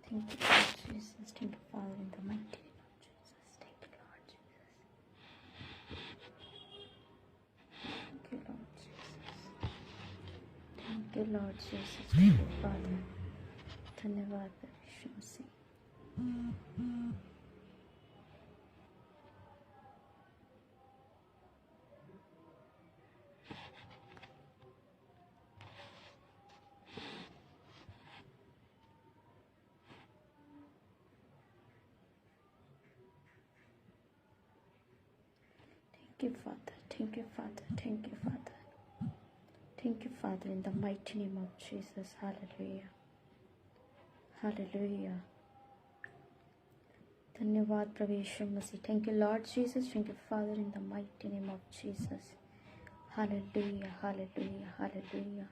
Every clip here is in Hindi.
Thank you, Lord Jesus. Thank you, Father, in the mighty name of Jesus. Thank you, Lord Jesus. Thank you, Lord Jesus. Thank you, Lord Jesus. Thank you, Father. धन्यवाद प्रभु यीशु मसीह। Thank you, Father. Thank you, Father. Thank you, Father. Thank you, Father, in the mighty name of Jesus. Hallelujah. Hallelujah. धन्यवाद प्रभु यीशु मसीह। Thank you, Lord Jesus. Thank you, Father, in the mighty name of Jesus. Hallelujah. Hallelujah. Hallelujah.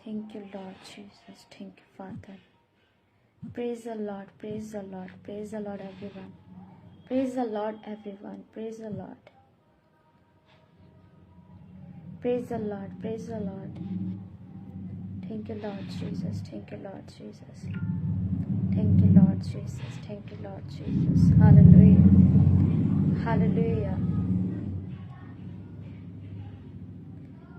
Thank you, Lord Jesus. Thank you, Father. Praise the Lord. Praise the Lord. Praise the Lord, everyone. Praise the Lord, everyone. Praise the Lord. Praise the Lord. Praise the Lord. Thank you, Lord Jesus. Thank you, Lord Jesus. Thank you, Lord Jesus. Thank you, Lord Jesus. Hallelujah. Hallelujah.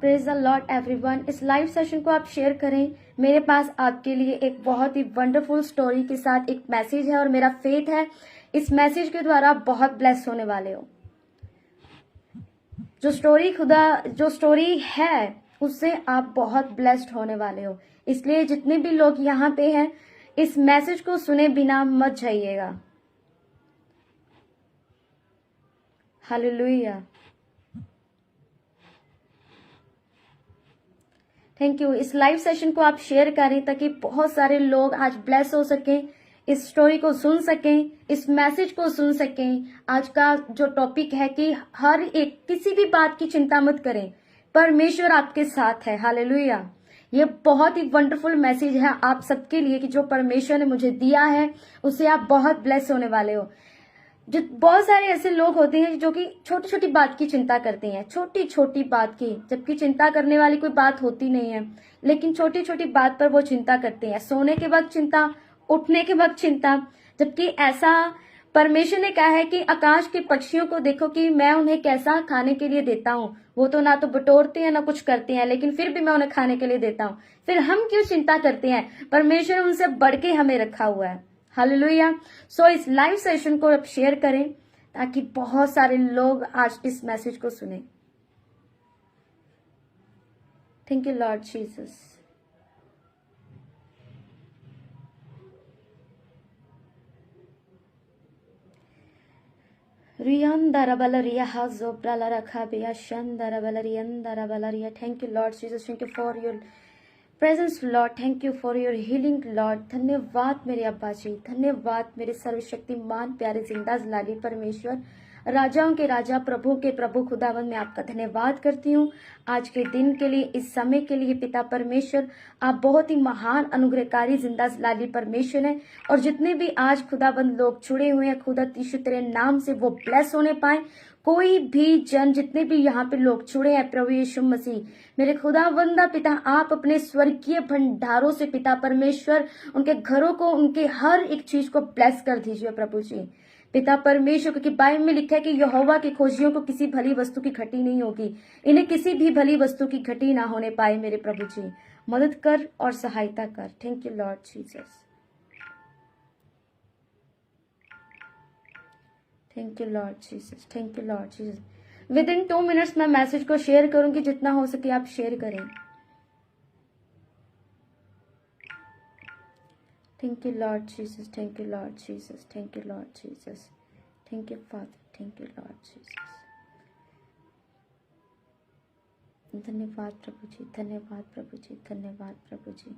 Praise the Lord everyone. इस लाइव सेशन को आप शेयर करें। मेरे पास आपके लिए एक बहुत ही वंडरफुल स्टोरी के साथ एक मैसेज है और मेरा फेथ है इस मैसेज के द्वारा आप बहुत ब्लेस होने वाले हो। जो स्टोरी है उससे आप बहुत ब्लेस्ड होने वाले हो। इसलिए जितने भी लोग यहाँ पे हैं इस मैसेज को सुने बिना मत जाइएगा। हालेलुया। Thank you. इस लाइव सेशन को आप शेयर करें ताकि बहुत सारे लोग आज ब्लेस हो सकें, इस स्टोरी को सुन सकें, इस मैसेज को सुन सकें। आज का जो टॉपिक है कि हर एक किसी भी बात की चिंता मत करें, परमेश्वर आपके साथ है। हालेलुया। ये बहुत ही वंडरफुल मैसेज है आप सबके लिए कि जो परमेश्वर ने मुझे दिया है उससे आप बहुत ब्लेस होने वाले हो। जो बहुत सारे ऐसे लोग होते हैं जो कि छोटी छोटी बात की चिंता करते हैं, छोटी छोटी बात की, जबकि चिंता करने वाली कोई बात होती नहीं है, लेकिन छोटी छोटी बात पर वो चिंता करते हैं। सोने के वक्त चिंता, उठने के वक्त चिंता, जबकि ऐसा परमेश्वर ने कहा है कि आकाश के पक्षियों को देखो कि मैं उन्हें कैसा खाने के लिए देता हूँ। वो तो ना तो बटोरते हैं ना कुछ करते हैं, लेकिन फिर भी मैं उन्हें खाने के लिए देता हूँ। फिर हम क्यों चिंता करते हैं? परमेश्वर उनसे बढ़ के हमें रखा हुआ है। हालेलुया। सो इस लाइव सेशन को आप शेयर करें ताकि बहुत सारे लोग आज इस मैसेज को सुने। Thank you lord Jesus. Thank you, Lord Jesus. Thank you for your presence, Lord. Thank you for your healing, Lord. धन्यवाद मेरे अब्बा जी, धन्यवाद मेरे सर्वशक्तिमान प्यारे जिंदा जलाली परमेश्वर, राजाओं के राजा, प्रभु के प्रभु खुदावंद, मैं आपका धन्यवाद करती हूँ आज के दिन के लिए, इस समय के लिए। पिता परमेश्वर, आप बहुत ही महान अनुग्रहकारी जिंदा जलाली परमेश्वर हैं और जितने भी आज खुदाबंद लोग जुड़े हुए हैं, खुदा यीशु तेरे नाम से वो ब्लेस होने पाए। कोई भी जन, जितने भी यहाँ पे लोग जुड़े हैं प्रभु यीशु मसीह, मेरे खुदावंदा पिता, आप अपने स्वर्गीय भंडारों से पिता परमेश्वर उनके घरों को, उनके हर एक चीज को ब्लेस कर दीजिए प्रभु जी। पिता परमेश्वर, क्योंकि बाइबल में लिखा है कि यहोवा के खोजियों को किसी भली वस्तु की घटी नहीं होगी, इन्हें किसी भी भली वस्तु की घटी ना होने पाए। मेरे प्रभु जी मदद कर और सहायता कर। Thank you lord Jesus. Thank you lord Jesus. Thank you lord Jesus. With in 2 minutes मैं मैसेज को शेयर करूंगी, जितना हो सके आप शेयर करें। Thank you, Lord Jesus. Thank you, Lord Jesus. Thank you, Lord Jesus. Thank you, Father. Thank you, Lord Jesus. धन्यवाद प्रभु जी, धन्यवाद प्रभु जी, धन्यवाद प्रभु जी,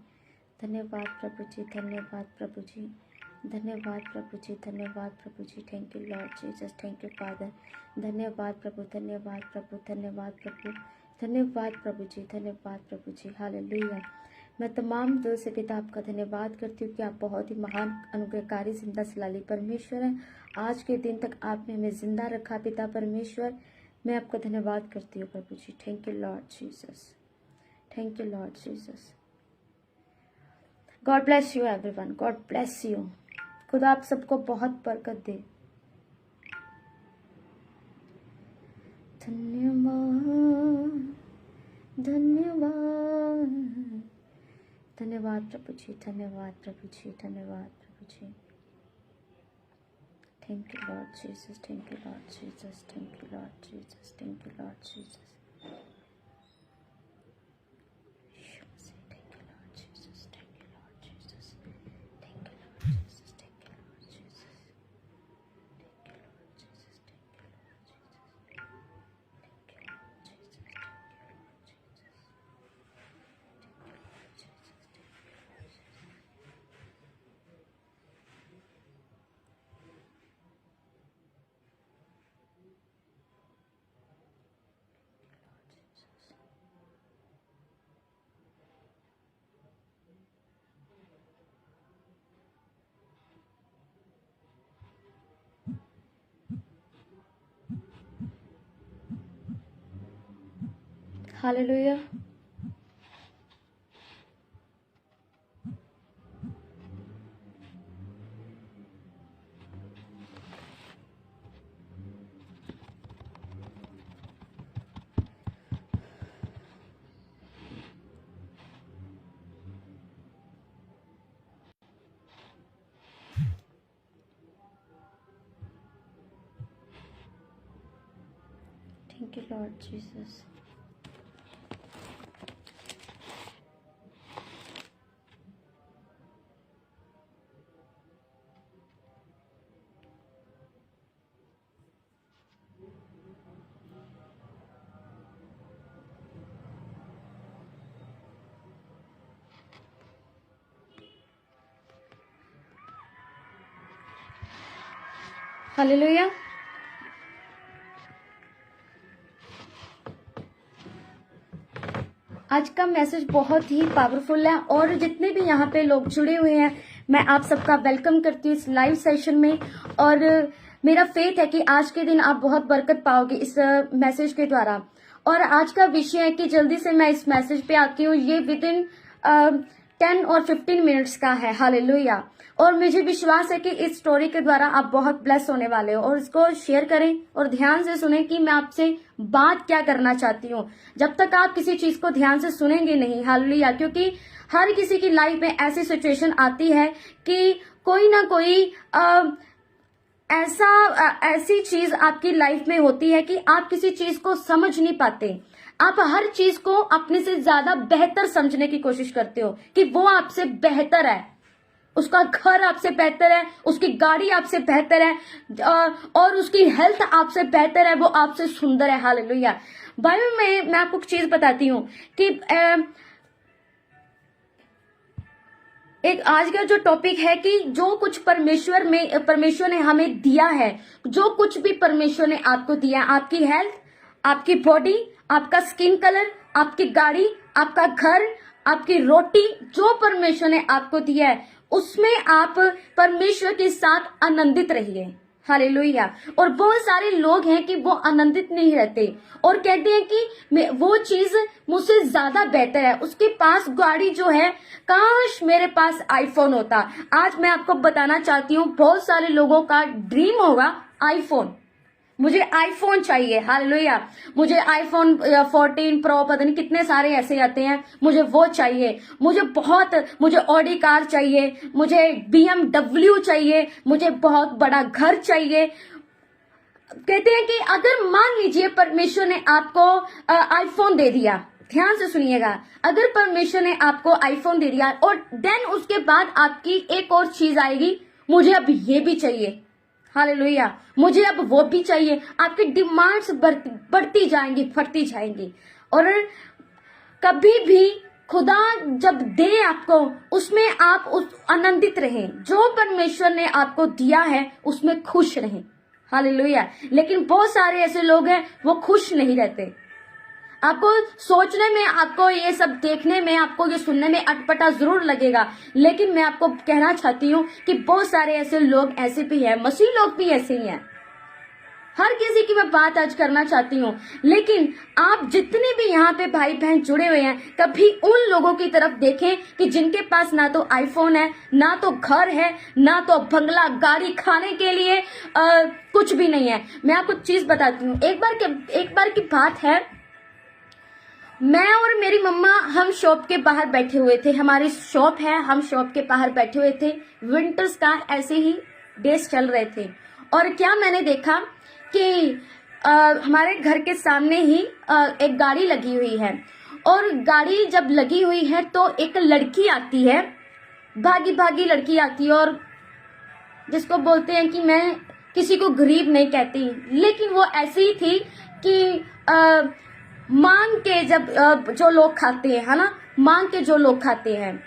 धन्यवाद प्रभु जी, धन्यवाद प्रभु जी, धन्यवाद प्रभु जी, धन्यवाद प्रभु जी। Thank you lord Jesus. Thank you father. धन्यवाद प्रभु, धन्यवाद प्रभु, धन्यवाद प्रभु, धन्यवाद प्रभु जी, धन्यवाद प्रभु जी। हालेलुया। मैं तमाम दिल से पिता आपका धन्यवाद करती हूँ कि आप बहुत ही महान अनुग्रहकारी जिंदा जलाली परमेश्वर हैं। आज के दिन तक आपने हमें जिंदा रखा पिता परमेश्वर, मैं आपका धन्यवाद करती हूँ प्रभु जी। Thank you lord Jesus. Thank you lord Jesus. God bless you everyone, God bless you. खुदा आप सबको बहुत बरकत दे। धन्यवाद धन्यवाद धन्यवाद प्रभु जी, धन्यवाद प्रभु जी, धन्यवाद प्रभु जी। Thank you lord Jesus, thank you lord Jesus, thank you lord Jesus, thank you lord Jesus. Hallelujah. Thank you lord Jesus. Hallelujah. आज का मैसेज बहुत ही पावरफुल है और जितने भी यहाँ पे लोग जुड़े हुए हैं मैं आप सबका वेलकम करती हूँ इस लाइव सेशन में। और मेरा फेथ है कि आज के दिन आप बहुत बरकत पाओगे इस मैसेज के द्वारा। और आज का विषय है कि जल्दी से मैं इस मैसेज पे आती हूँ। ये विद इन 10 और 15 मिनट्स का है। हालेलुया। और मुझे विश्वास है कि इस स्टोरी के द्वारा आप बहुत ब्लेस होने वाले हो। और इसको शेयर करें और ध्यान से सुनें कि मैं आपसे बात क्या करना चाहती हूँ। जब तक आप किसी चीज को ध्यान से सुनेंगे नहीं, हालेलुया, क्योंकि हर किसी की लाइफ में ऐसी सिचुएशन आती है कि कोई ना कोई ऐसी चीज आपकी लाइफ में होती है कि आप किसी चीज को समझ नहीं पाते। आप हर चीज को अपने से ज्यादा बेहतर समझने की कोशिश करते हो कि वो आपसे बेहतर है, उसका घर आपसे बेहतर है, उसकी गाड़ी आपसे बेहतर है और उसकी हेल्थ आपसे बेहतर है, वो आपसे सुंदर है। हालेलुया। बाइबल में मैं आपको एक चीज बताती हूँ कि एक आज का जो टॉपिक है कि जो कुछ परमेश्वर ने हमें दिया है, जो कुछ भी परमेश्वर ने आपको दिया है, आपकी हेल्थ, आपकी बॉडी, आपका स्किन कलर, आपकी गाड़ी, आपका घर, आपकी रोटी, जो परमेश्वर ने आपको दिया है उसमें आप परमेश्वर के साथ आनंदित रहिए। हालेलुया। और बहुत सारे लोग हैं कि वो आनंदित नहीं रहते और कहते हैं कि वो चीज मुझसे ज्यादा बेहतर है। उसके पास गाड़ी जो है, काश मेरे पास आईफोन होता। आज मैं आपको बताना चाहती हूँ, बहुत सारे लोगों का ड्रीम होगा आईफोन। मुझे आईफोन चाहिए। हालेलुया। मुझे आईफोन 14 प्रो, पता नहीं कितने सारे ऐसे आते हैं, मुझे वो चाहिए। मुझे ऑडी कार चाहिए, मुझे BMW चाहिए, मुझे बहुत बड़ा घर चाहिए। कहते हैं कि अगर मान लीजिए परमेश्वर ने आपको आईफोन दे दिया, ध्यान से सुनिएगा, अगर परमेश्वर ने आपको आईफोन दे दिया और देन उसके बाद आपकी एक और चीज आएगी, मुझे अब ये भी चाहिए। हालेलुया। मुझे अब वो भी चाहिए। आपकी डिमांड्स बढ़ती जाएंगी, बढ़ती जाएंगी। और कभी भी खुदा जब दे आपको, उसमें आप आनंदित रहें। जो परमेश्वर ने आपको दिया है उसमें खुश रहें। हालेलुया। लेकिन बहुत सारे ऐसे लोग हैं वो खुश नहीं रहते। आपको सोचने में, आपको ये सब देखने में, आपको ये सुनने में अटपटा जरूर लगेगा, लेकिन मैं आपको कहना चाहती हूँ कि बहुत सारे ऐसे लोग ऐसे भी हैं, मसीह लोग भी ऐसे ही हैं। हर किसी की मैं बात आज करना चाहती हूँ, लेकिन आप जितने भी यहाँ पे भाई बहन जुड़े हुए हैं, कभी उन लोगों की तरफ देखें कि जिनके पास ना तो आईफोन है, ना तो घर है, ना तो बंगला गाड़ी, खाने के लिए कुछ भी नहीं है। मैं आपको चीज बताती हूँ। एक बार की बात है, मैं और मेरी मम्मा हम शॉप के बाहर बैठे हुए थे। हमारी शॉप है, हम शॉप के बाहर बैठे हुए थे। विंटर्स का ऐसे ही डेज चल रहे थे और क्या मैंने देखा कि हमारे घर के सामने ही एक गाड़ी लगी हुई है और गाड़ी जब लगी हुई है तो एक लड़की आती है, भागी भागी लड़की आती है, और जिसको बोलते हैं कि मैं किसी को गरीब नहीं कहती, लेकिन वो ऐसी ही थी कि मांग के जब जो लोग खाते हैं, है ना, मांग के जो लोग खाते हैं,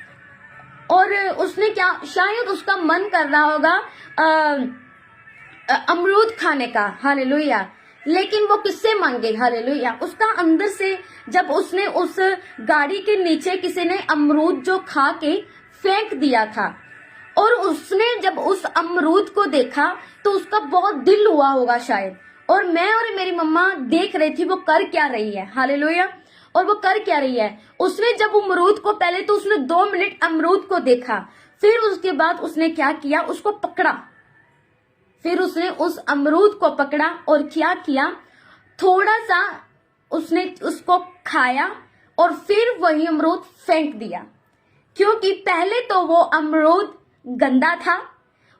और उसने क्या, शायद उसका मन कर रहा होगा अमरूद खाने का, हालेलुया, लेकिन वो किससे मांगे, हालेलुया। उसका अंदर से जब उसने उस गाड़ी के नीचे किसी ने अमरूद जो खा के फेंक दिया था और उसने जब उस अमरूद को देखा तो उसका बहुत दिल हुआ होगा शायद, और मैं और मेरी मम्मा देख रही थी वो कर क्या रही है, हालेलुया। और वो कर क्या रही है, उसने जब अमरूद को, पहले तो उसने 2 मिनट अमरूद को देखा, फिर उसके बाद उसने क्या किया, उसको पकड़ा, फिर उसने उस अमरूद को पकड़ा और क्या किया, थोड़ा सा उसने उसको खाया और फिर वही अमरूद फेंक दिया, क्योंकि पहले तो वो अमरूद गंदा था,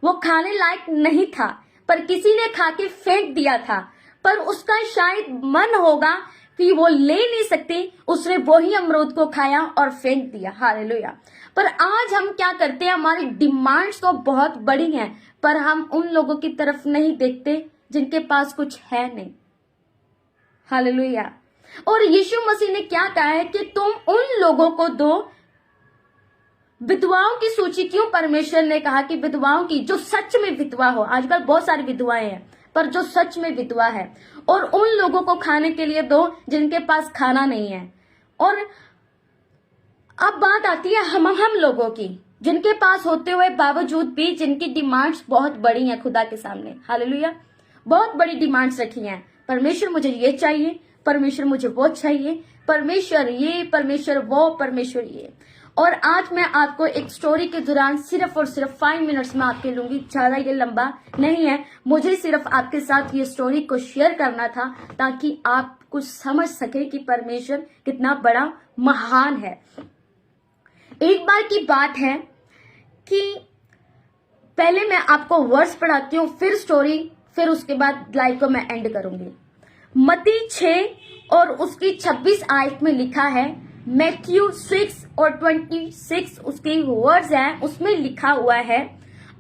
वो खाने लायक नहीं था, पर किसी ने खा के फेंक दिया था, पर उसका शायद मन होगा कि वो ले नहीं सकती, उसने वही अमरूद को खाया और फेंक दिया, हालेलुया। पर आज हम क्या करते हैं, हमारी डिमांड्स तो बहुत बड़ी हैं, पर हम उन लोगों की तरफ नहीं देखते जिनके पास कुछ है नहीं, हालेलुया। और यीशु मसीह ने क्या कहा है कि तुम उन लोगों को दो। विधवाओं की सूची क्यों परमेश्वर ने कहा कि विधवाओं की, जो सच में विधवा हो, आजकल बहुत सारी विधवाएं हैं, पर जो सच में विधवा है, और उन लोगों को खाने के लिए दो जिनके पास खाना नहीं है। और अब बात आती है हम लोगों की, जिनके पास होते हुए बावजूद भी जिनकी डिमांड्स बहुत बड़ी हैं खुदा के सामने, हालेलुया, बहुत बड़ी डिमांड्स रखी हैं। परमेश्वर मुझे ये चाहिए, परमेश्वर मुझे वो चाहिए, परमेश्वर ये, परमेश्वर वो, परमेश्वर ये। और आज मैं आपको एक स्टोरी के दौरान सिर्फ और सिर्फ 5 मिनट्स में आपके लूंगी, ज्यादा ये लंबा नहीं है, मुझे सिर्फ आपके साथ ये स्टोरी को शेयर करना था ताकि आप कुछ समझ सके कि परमेश्वर कितना बड़ा महान है। एक बार की बात है कि पहले मैं आपको वर्स पढ़ाती हूँ, फिर स्टोरी, फिर उसके बाद लाइव को मैं एंड करूंगी। मत्ती 6 और उसकी 26 आयत में लिखा है, मैथ्यू 6 और 26 उसके वर्ड्स हैं, उसमें लिखा हुआ है,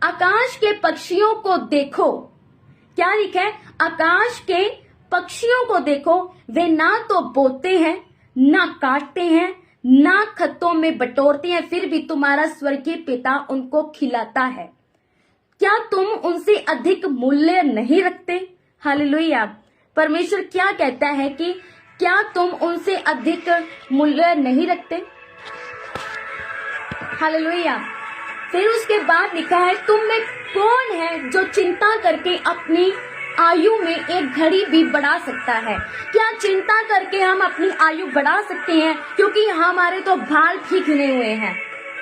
आकाश के पक्षियों को देखो। क्या लिखा है, आकाश के पक्षियों को देखो, वे ना तो बोते हैं, ना काटते हैं, ना खत्तों में बटोरते हैं, फिर भी तुम्हारा स्वर्गीय पिता उनको खिलाता है। क्या तुम उनसे अधिक मूल्य नहीं रखते? हालेलुया। परमेश्वर क्या कहता है कि क्या तुम उनसे अधिक मूल्य नहीं रखते? हालेलुया। फिर उसके बाद लिखा है, तुम में कौन है जो चिंता करके अपनी आयु में एक घड़ी भी बढ़ा सकता है? क्या चिंता करके हम अपनी आयु बढ़ा सकते हैं? क्योंकि हमारे तो बाल भी गिने हुए हैं।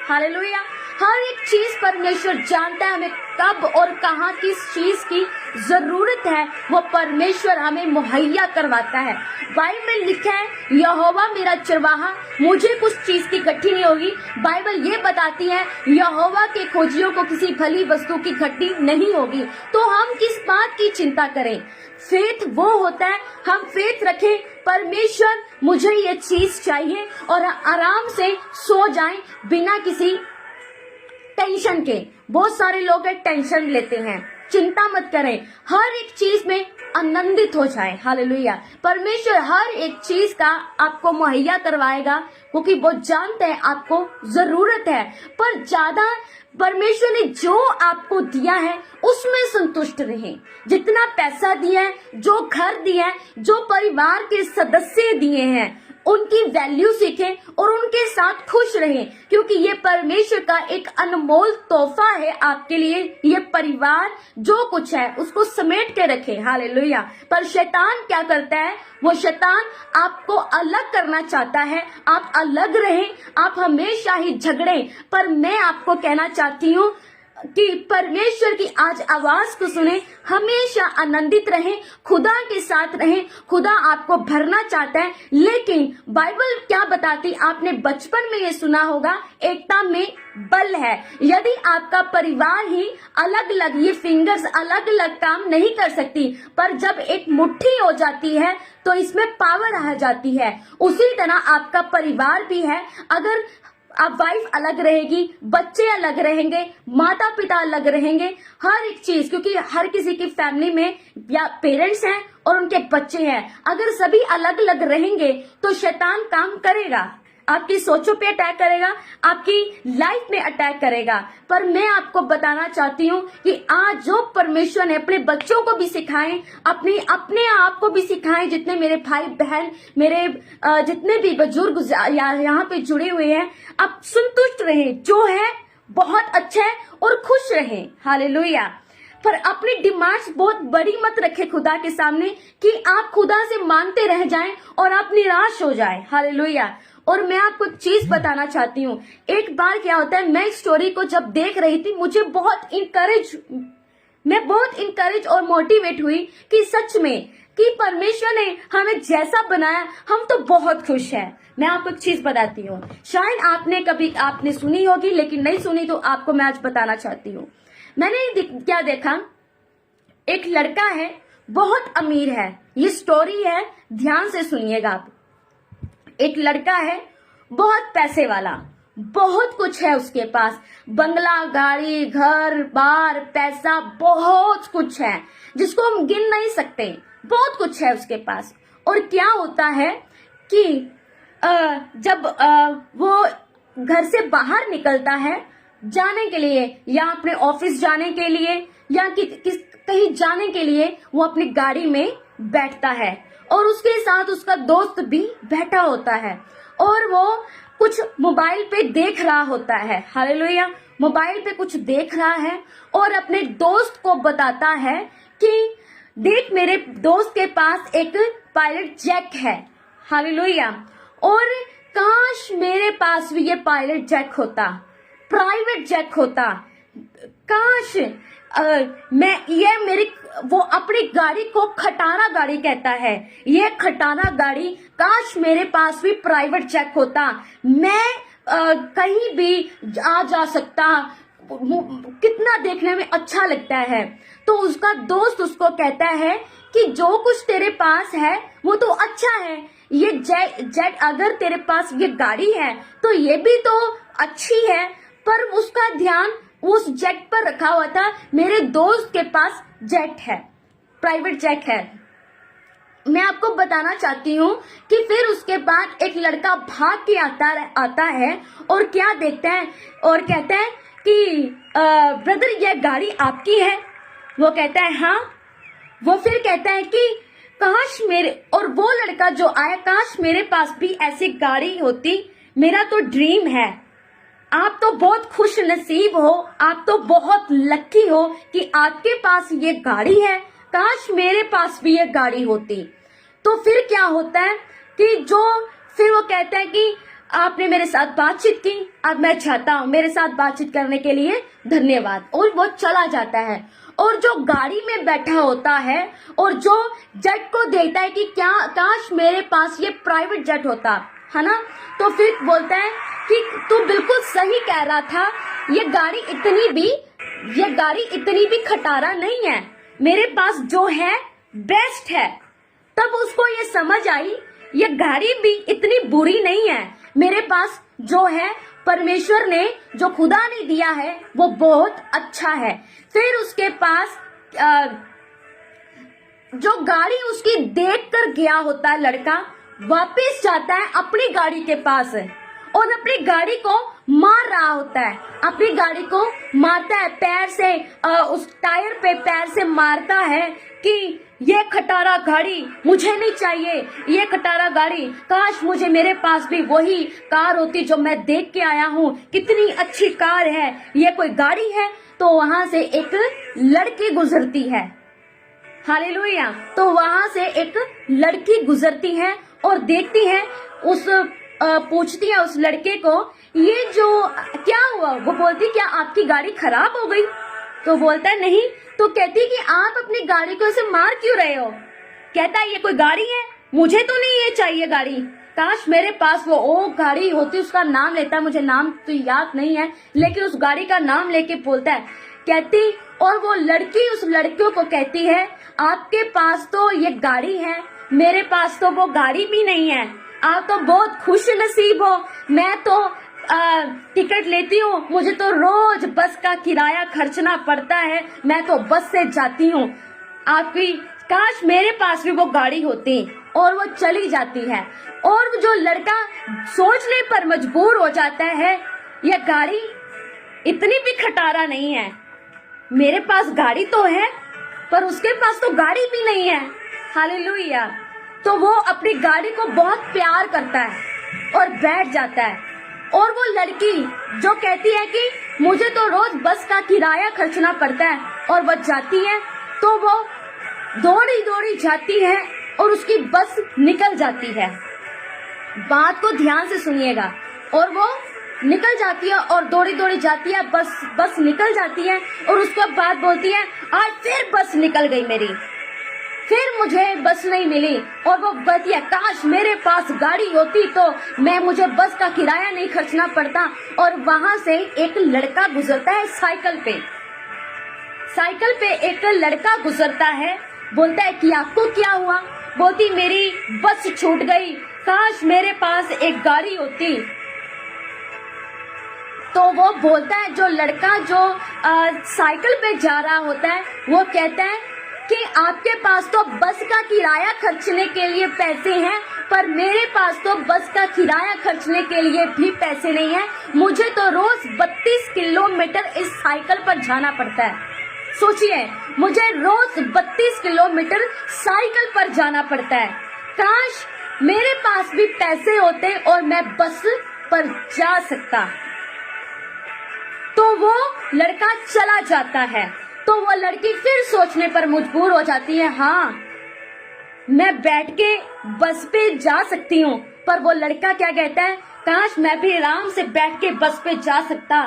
हालेलुया। हर एक चीज परमेश्वर जानता है, हमें कब और कहां किस चीज की जरूरत है, वो परमेश्वर हमें मुहैया करवाता है। बाइबल में लिखा है, यहोवा मेरा चरवाहा, मुझे कुछ चीज की घटी नहीं होगी। बाइबल ये बताती है, यहोवा के खोजियों को किसी भली वस्तु की घटी नहीं होगी। तो हम किस बात की चिंता करें? फेथ वो होता है, हम फेथ रखें, परमेश्वर मुझे ये चीज चाहिए, और आराम से सो जाएं बिना किसी टेंशन के। बहुत सारे लोग टेंशन लेते हैं, चिंता मत करें, हर एक चीज में आनंदित हो जाएं। हालेलुया। परमेश्वर हर एक चीज का आपको मुहैया करवाएगा, क्योंकि वो जानते हैं आपको जरूरत है। पर ज्यादा परमेश्वर ने जो आपको दिया है उसमें संतुष्ट रहें। जितना पैसा दिया है, जो घर दिया है, जो परिवार के सदस्य दिए हैं, उनकी वैल्यू सीखें और उनके साथ खुश रहें, क्योंकि ये परमेश्वर का एक अनमोल तोहफा है आपके लिए। ये परिवार जो कुछ है उसको समेट के रखें। हालेलुया। पर शैतान क्या करता है? वो शैतान आपको अलग करना चाहता है, आप अलग रहें, आप हमेशा ही झगड़ें। पर मैं आपको कहना चाहती हूँ कि परमेश्वर की आज आवाज को सुने, हमेशा आनंदित रहें, खुदा के साथ रहें। खुदा आपको भरना चाहता है, लेकिन बाइबल क्या बताती, आपने बचपन में ये सुना होगा, एकता में बल है। यदि आपका परिवार ही अलग अलग, ये फिंगर्स अलग अलग काम नहीं कर सकती, पर जब एक मुट्ठी हो जाती है तो इसमें पावर आ जाती है। उसी तरह आपका परिवार भी है। अगर अब वाइफ अलग रहेगी, बच्चे अलग रहेंगे, माता पिता अलग रहेंगे, हर एक चीज, क्योंकि हर किसी की फैमिली में या पेरेंट्स हैं और उनके बच्चे हैं। अगर सभी अलग अलग रहेंगे तो शैतान काम करेगा, आपकी सोचों पे अटैक करेगा, आपकी लाइफ में अटैक करेगा। पर मैं आपको बताना चाहती हूँ कि आज जो परमेश्वर ने अपने बच्चों को भी सिखाएं, अपने आप को भी सिखाएं, जितने मेरे भाई बहन, मेरे जितने भी बुजुर्ग यहाँ पे जुड़े हुए हैं, आप संतुष्ट रहें, जो है बहुत अच्छा है और खुश रहें। हालेलुया। पर अपनी डिमांड्स बहुत बड़ी मत रखें खुदा के सामने कि आप खुदा से मांगते रह जाएं और आप निराश हो जाएं। हालेलुया। और मैं आपको एक चीज बताना चाहती हूँ। एक बार क्या होता है, मैं इस स्टोरी को जब देख रही थी, मुझे मैं बहुत इंकरेज और मोटिवेट हुई कि सच में कि परमेश्वर ने हमें जैसा बनाया, हम तो बहुत खुश हैं। मैं आपको एक चीज बताती हूँ, शायद आपने सुनी होगी, लेकिन नहीं सुनी तो आपको मैं आज बताना चाहती हूँ। मैंने क्या देखा, एक लड़का है, बहुत अमीर है। ये स्टोरी है, ध्यान से सुनिएगा आप। एक लड़का है, बहुत पैसे वाला, बहुत कुछ है उसके पास, बंगला, गाड़ी, घर बार, पैसा, बहुत कुछ है जिसको हम गिन नहीं सकते, बहुत कुछ है उसके पास। और क्या होता है कि जब वो घर से बाहर निकलता है जाने के लिए, या अपने ऑफिस जाने के लिए, या कहीं जाने के लिए, वो अपनी गाड़ी में बैठता है और उसके साथ उसका दोस्त भी बैठा होता है और वो कुछ मोबाइल पे देख रहा होता है। हालेलुया। मोबाइल पे कुछ देख रहा है और अपने दोस्त को बताता है कि देख, मेरे दोस्त के पास एक पायलट जेट है। हालेलुया। और काश मेरे पास भी ये पायलट जेट होता, प्राइवेट जेट होता। काश वो अपनी गाड़ी को खटारा गाड़ी कहता है, ये खटारा गाड़ी, काश मेरे पास भी प्राइवेट जेट होता, मैं कहीं भी आ जा सकता, कितना देखने में अच्छा लगता है। तो उसका दोस्त उसको कहता है कि जो कुछ तेरे पास है वो तो अच्छा है, ये जेट अगर तेरे पास ये गाड़ी है तो ये भी तो अच्छी है, पर उसका ध्यान उस जेट पर रखा हुआ था। मेरे दोस्त के पास जेट है, प्राइवेट जेट है। मैं आपको बताना चाहती हूँ कि फिर उसके बाद एक लड़का भाग के आता है और क्या देखता है और कहता है कि ब्रदर, ये गाड़ी आपकी है? वो कहता है हाँ। वो फिर कहता है कि काश और वो लड़का जो आया, काश मेरे पास भी ऐसी गाड़ी होती, मेरा तो ड्रीम है। आप तो बहुत खुश नसीब हो, आप तो बहुत लकी हो कि आपके पास ये गाड़ी है, काश मेरे पास भी ये गाड़ी होती। तो फिर क्या होता है कि फिर वो कहता है कि आपने मेरे साथ बातचीत की, अब मैं चाहता हूँ, मेरे साथ बातचीत करने के लिए धन्यवाद। और वो चला जाता है और जो गाड़ी में बैठा होता है और जो जेट को देखता है कि क्या काश मेरे पास ये प्राइवेट जेट होता, है ना, तो फिर बोलता है कि तू बिल्कुल सही कह रहा था, ये गाड़ी इतनी भी खटारा नहीं है, मेरे पास जो है बेस्ट है। तब उसको ये समझ आई, ये गाड़ी भी इतनी बुरी नहीं है, मेरे पास जो है परमेश्वर ने, जो खुदा ने दिया है वो बहुत अच्छा है। फिर उसके पास जो गाड़ी उसकी देख कर गया होता है लड़का, वापस जाता है अपनी गाड़ी के पास और अपनी गाड़ी को मार रहा होता है, अपनी गाड़ी को मारता है पैर से, उस टायर पे पैर से मारता है कि ये खटारा गाड़ी मुझे नहीं चाहिए, ये खटारा गाड़ी, काश मुझे मेरे पास भी वही कार होती जो मैं देख के आया हूँ, कितनी अच्छी कार है, ये कोई गाड़ी है। तो वहां से एक लड़की गुजरती है, हालेलुया। तो वहां से एक लड़की गुजरती है और देखती है, पूछती है उस लड़के को, ये जो क्या हुआ? वो बोलती, क्या आपकी गाड़ी खराब हो गई? तो बोलता है नहीं। तो कहती कि आप अपनी गाड़ी को ऐसे मार क्यों रहे हो? कहता है ये कोई गाड़ी है, मुझे तो नहीं ये चाहिए गाड़ी, काश मेरे पास वो गाड़ी होती। उसका नाम लेता है, मुझे नाम तो याद नहीं है, लेकिन उस गाड़ी का नाम लेके बोलता है। कहती, और वो लड़की उस लड़कियों को कहती है, आपके पास तो ये गाड़ी है, मेरे पास तो वो गाड़ी भी नहीं है, आप तो बहुत खुश नसीब हो, मैं तो टिकट लेती हूँ, मुझे तो रोज बस का किराया खर्चना पड़ता है, मैं तो बस से जाती हूँ, आपकी काश मेरे पास भी वो गाड़ी होती। और वो चली जाती है। और जो लड़का सोचने पर मजबूर हो जाता है, यह गाड़ी इतनी भी खटारा नहीं है, मेरे पास गाड़ी तो है पर उसके पास तो गाड़ी भी नहीं है, हालेलुया। तो वो अपनी गाड़ी को बहुत प्यार करता है और बैठ जाता है। और वो लड़की जो कहती है कि मुझे तो रोज बस का किराया खर्चना पड़ता है, और वो जाती है, तो वो दौड़ी दौड़ी जाती है और उसकी बस निकल जाती है। बात को ध्यान से सुनिएगा। और वो निकल जाती है और दौड़ी दौड़ी जाती है, बस निकल जाती है, और उसके बाद बोलती है, आज फिर बस निकल गई मेरी, फिर मुझे बस नहीं मिली। और वो कहती है, काश मेरे पास गाड़ी होती तो मुझे बस का किराया नहीं खर्चना पड़ता। और वहां से एक लड़का गुजरता है साइकिल पे एक लड़का गुजरता है। बोलता है कि आपको क्या हुआ? बोलती, मेरी बस छूट गई, काश मेरे पास एक गाड़ी होती। तो वो बोलता है, जो लड़का जो साइकिल पे जा रहा होता है, वो कहता है कि आपके पास तो बस का किराया खर्चने के लिए पैसे हैं, पर मेरे पास तो बस का किराया खर्चने के लिए भी पैसे नहीं है, मुझे तो रोज 32 किलोमीटर इस साइकिल पर जाना पड़ता है। सोचिए, मुझे रोज 32 किलोमीटर साइकिल पर जाना पड़ता है, काश मेरे पास भी पैसे होते और मैं बस पर जा सकता। तो वो लड़का चला जाता है। तो वो लड़की फिर सोचने पर मजबूर हो जाती है, हाँ मैं बैठ के बस पे जा सकती हूँ। पर वो लड़का क्या कहता है, काश मैं भी आराम से बैठ के बस पे जा सकता।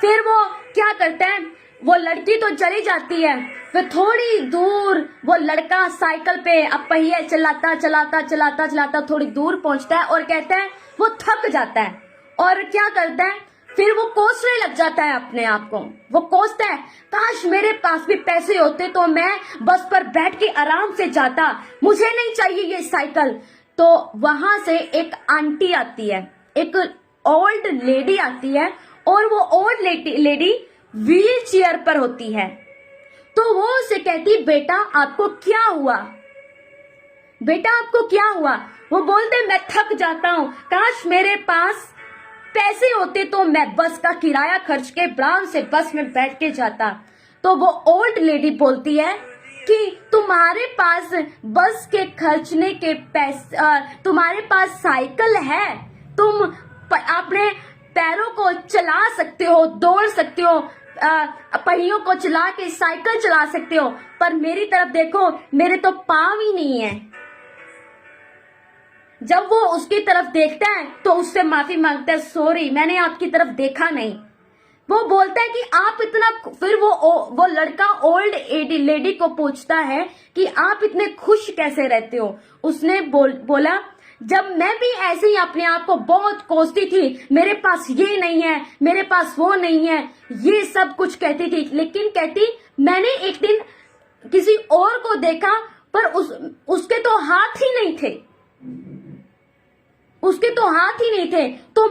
फिर वो क्या करता है, वो लड़की तो चली जाती है, फिर थोड़ी दूर वो लड़का साइकिल पे अब पहिए चलाता थोड़ी दूर पहुंचता है और कहता है, वो थक जाता है और क्या करता है, फिर वो कोसने लग जाता है अपने आप को। वो कोसता है, काश मेरे पास भी पैसे होते तो मैं बस पर बैठ के आराम से जाता, मुझे नहीं चाहिए ये साइकिल। तो वहां से एक आंटी आती है, एक ओल्ड लेडी आती है, और वो ओल्ड लेडी व्हील चेयर पर होती है। तो वो उसे कहती, बेटा आपको क्या हुआ? बेटा आपको क्या हुआ? वो बोलते, मैं थक जाता हूँ, काश मेरे पास पैसे होते तो मैं बस का किराया खर्च के आराम से बस में बैठ के जाता। तो वो ओल्ड लेडी बोलती है कि तुम्हारे पास बस के खर्चने के पैसे, तुम्हारे पास साइकिल है, तुम अपने पैरों को चला सकते हो, दौड़ सकते हो, पहियों को चला के साइकिल चला सकते हो, पर मेरी तरफ देखो, मेरे तो पाँव ही नहीं है। जब वो उसकी तरफ देखता है तो उससे माफी मांगता है, सॉरी मैंने आपकी तरफ देखा नहीं। वो बोलता है कि आप इतना, फिर वो लड़का ओल्ड लेडी को पूछता है कि आप इतने खुश कैसे रहते हो? उसने बोला, जब मैं भी ऐसे ही अपने आप को बहुत कोसती थी, मेरे पास ये नहीं है, मेरे पास वो नहीं है, ये सब कुछ कहती थी, लेकिन कहती मैंने एक दिन किसी और को देखा, पर उसके तो हाथ ही नहीं थे, उसके तो हाथ ही नहीं थे। तो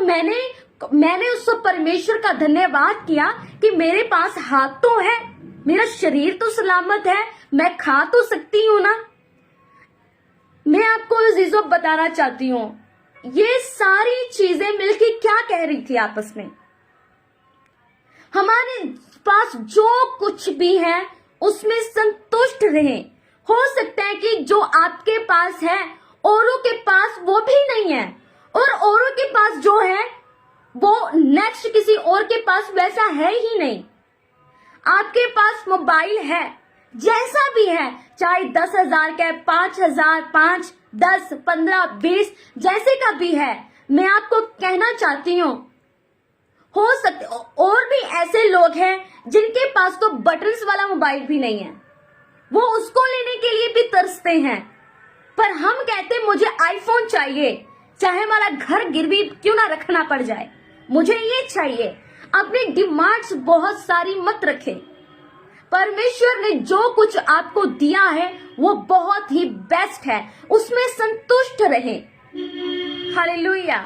मैंने उस परमेश्वर का धन्यवाद किया कि मेरे पास हाथ तो है, मेरा शरीर तो सलामत है, मैं खा तो सकती हूँ ना। मैं आपको अजीजों बताना चाहती हूँ, ये सारी चीजें मिलके क्या कह रही थी आपस में, हमारे पास जो कुछ भी है उसमें संतुष्ट रहें, हो सकता है कि जो आपके पास है औरों के पास वो भी नहीं है, और औरों के पास जो है वो नेक्स्ट किसी और के पास वैसा है ही नहीं। आपके पास मोबाइल है, जैसा भी है, चाहे 10,000 का, 5,000, 5, 10, 15, 20 जैसे का भी है, मैं आपको कहना चाहती हूँ, हो सकते और भी ऐसे लोग हैं जिनके पास तो बटन्स वाला मोबाइल भी नहीं है, वो उसको लेने के लिए भी तरसते हैं। पर हम कहते हैं मुझे आईफोन चाहिए, चाहे हमारा घर गिरवी क्यों ना रखना पड़ जाए, मुझे ये चाहिए। अपनी डिमांड्स बहुत सारी मत रखें। परमेश्वर ने जो कुछ आपको दिया है वो बहुत ही बेस्ट है, उसमें संतुष्ट रहें। हालेलुया।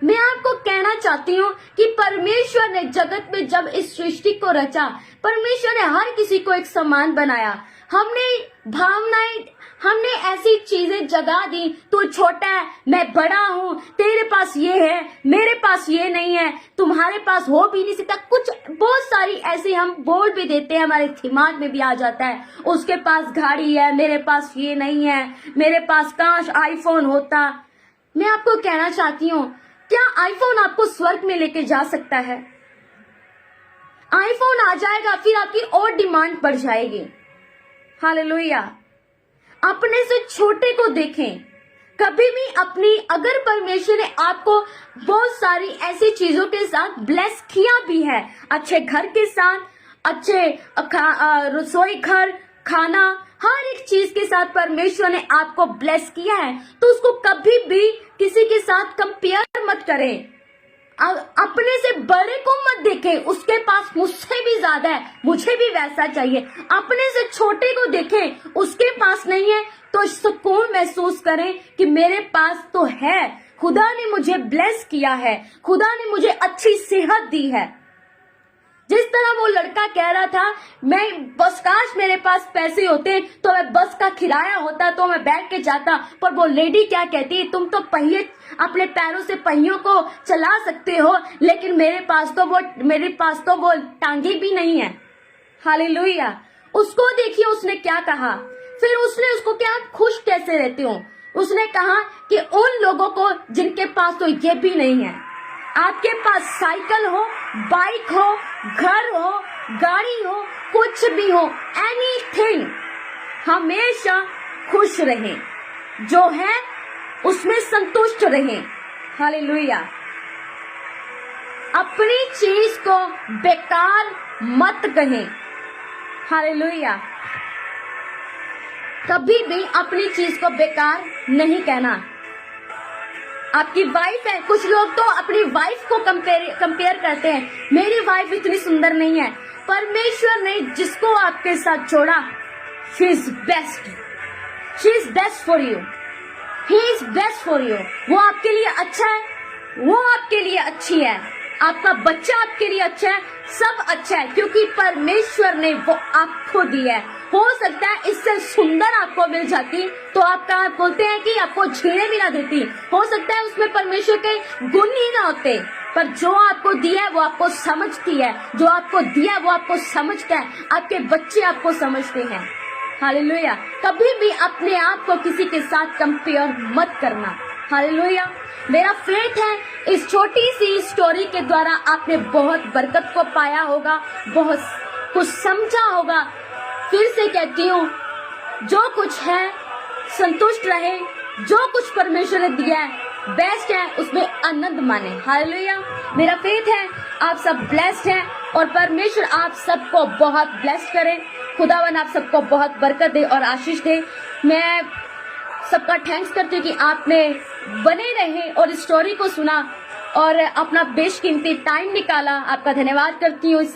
मैं आपको कहना चाहती हूँ कि परमेश्वर ने जगत में जब इस सृष्टि को रचा, परमेश्वर ने हर किसी को एक समान बनाया। हमने भावनाएं, हमने ऐसी चीजें जगा दी, तू छोटा है, मैं बड़ा हूँ, तेरे पास ये है, मेरे पास ये नहीं है, तुम्हारे पास हो भी नहीं सकता, कुछ बहुत सारी ऐसे हम बोल भी देते हैं, हमारे दिमाग में भी आ जाता है, उसके पास गाड़ी है, मेरे पास ये नहीं है, मेरे पास काश आईफोन होता। मैं आपको कहना चाहती हूँ, क्या आईफोन आपको स्वर्ग में लेके जा सकता है? आईफोन आ जाएगा, फिर आपकी और डिमांड बढ़ जाएगी। हालेलुया। अपने से छोटे को देखें। कभी भी अपनी, अगर परमेश्वर ने आपको बहुत सारी ऐसी चीजों के साथ ब्लेस किया भी है, अच्छे घर के साथ, अच्छे रसोई घर, खाना, हर एक चीज के साथ परमेश्वर ने आपको ब्लेस किया है, तो उसको कभी भी किसी के साथ कंपेयर मत करें। अपने से बड़े को मत देखें, उसके पास मुझसे भी ज्यादा है, मुझे भी वैसा चाहिए। अपने से छोटे को देखें, उसके पास नहीं है तो सुकून महसूस करें कि मेरे पास तो है, खुदा ने मुझे ब्लेस किया है, खुदा ने मुझे अच्छी सेहत दी है। जिस तरह वो लड़का कह रहा था, मैं बस काश मेरे पास पैसे होते तो मैं बस का किराया होता तो मैं बैठ के जाता, पर वो लेडी क्या कहती है, तुम तो पहिए, अपने पैरों से पहियों को चला सकते हो, लेकिन मेरे पास तो वो टांगे भी नहीं है। हालेलुया। उसको देखिए उसने क्या कहा, फिर उसने उसको क्या, खुश कैसे रहते हो, उसने कहा कि उन लोगों को जिनके पास तो ये भी नहीं है। आपके पास साइकिल हो, बाइक हो, घर हो, गाड़ी हो, कुछ भी हो, एनीथिंग, हमेशा खुश रहें, जो है उसमें संतुष्ट रहें। हालेलुया। अपनी चीज को बेकार मत कहें। हालेलुया। कभी भी अपनी चीज को बेकार नहीं कहना। आपकी वाइफ है, कुछ लोग तो अपनी वाइफ को कंपेयर करते हैं, मेरी वाइफ इतनी सुंदर नहीं है। परमेश्वर ने जिसको आपके साथ जोड़ा, she is best, she is best for you, he is best for you. वो आपके लिए अच्छा है, वो आपके लिए अच्छी है, आपका बच्चा आपके लिए अच्छा है, सब अच्छा है, क्योंकि परमेश्वर ने वो आपको दी है। हो सकता है इससे सुंदर आपको मिल जाती तो आपका, आप बोलते हैं कि आपको छेड़े भी ना देती, हो सकता है उसमें परमेश्वर के गुण ही ना होते, पर जो आपको दिया है वो आपको समझती है, जो आपको दिया है वो आपको समझता है, आपके बच्चे आपको समझते हैं। हालेलुया। कभी भी अपने आप को किसी के साथ कंपेयर मत करना। हालेलुया। मेरा फेथ है इस छोटी सी स्टोरी के द्वारा आपने बहुत बरकत को पाया होगा, बहुत कुछ समझा होगा। फिर से कहती हूँ, जो कुछ है संतुष्ट रहे, जो कुछ परमेश्वर ने दिया है बेस्ट है, उसमें आनंद माने। हालेलुया। मेरा फेथ है आप सब ब्लेस्ड हैं और परमेश्वर आप सबको बहुत ब्लेस्ड करे। खुदावन आप सबको बहुत बरकत दे और आशीष दे। मैं सबका थैंक्स करती हूँ कि आपने बने रहे और इस स्टोरी को सुना और अपना बेशकीमती टाइम निकाला। आपका धन्यवाद करती हूँ। इस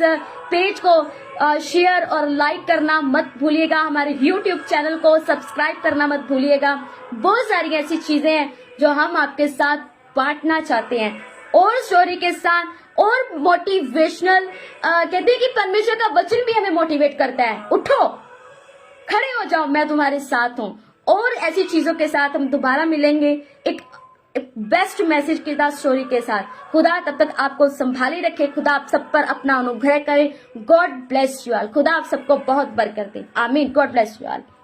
पेज को शेयर और लाइक करना मत भूलिएगा। हमारे YouTube चैनल को सब्सक्राइब करना मत भूलिएगा। बहुत सारी ऐसी चीजें हैं जो हम आपके साथ बांटना चाहते हैं और स्टोरी के साथ और मोटिवेशनल। कहते हैं कि परमेश्वर का वचन भी हमें मोटिवेट करता है। उठो, खड़े हो जाओ, मैं तुम्हारे साथ हूँ। और ऐसी चीजों के साथ हम दोबारा मिलेंगे एक बेस्ट मैसेज के साथ, स्टोरी के साथ। खुदा तब तक आपको संभाले रखे। खुदा आप सब पर अपना अनुग्रह करे। God bless you all. खुदा आप सबको बहुत बरकत दे। आमीन। God bless you all.